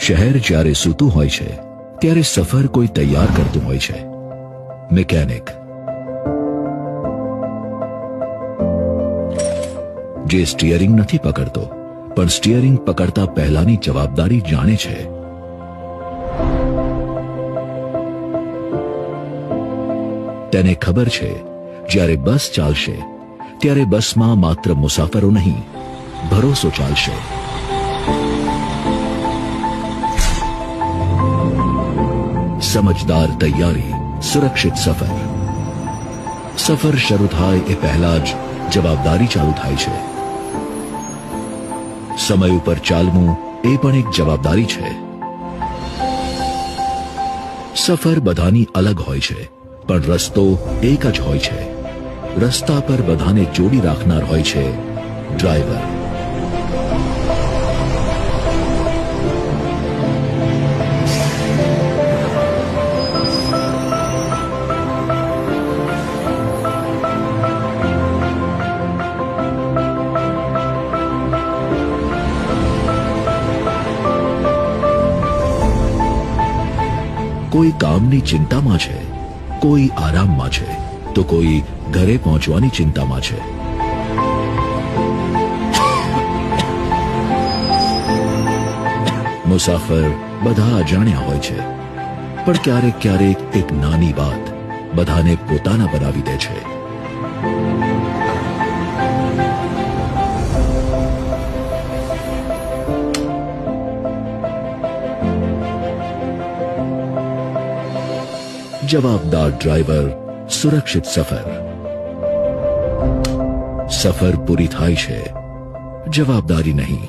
શહેર જ્યારે સૂતું હોય છે ત્યારે સફર કોઈ તૈયાર કરતું હોય છે, મિકેનિક, જે સ્ટીયરિંગ નથી પકડતો પણ સ્ટીયરિંગ પકડતા પહેલાની જવાબદારી જાણે છે. તેને ખબર છે જ્યારે બસ ચાલશે ત્યારે બસમાં માત્ર મુસાફરો નહીં, ભરોસો ચાલશે. સમજદાર તૈયારી, સુરક્ષિત સફર. સફર શરૂ થાય એ પહેલા જ જવાબદારી ચાલુ થાય છે. સમય ઉપર ચાલવું એ પણ એક જવાબદારી છે. સફર બધાની અલગ હોય છે પણ રસ્તો એક જ હોય છે. રસ્તા પર બધાને જોડી રાખનાર હોય છે ડ્રાઈવર. કોઈ કામની ચિંતામાં છે, કોઈ આરામમાં છે, તો કોઈ ઘરે પહોંચવાની ચિંતામાં છે. મુસાફર બધા અજાણ્યા હોય છે પણ ક્યારેક ક્યારેક એક નાની વાત બધાને પોતાના બનાવી દે છે. જવાબદાર ડ્રાઈવર, સુરક્ષિત સફર. સફર પૂરી થાય છે, જવાબદારી નહીં.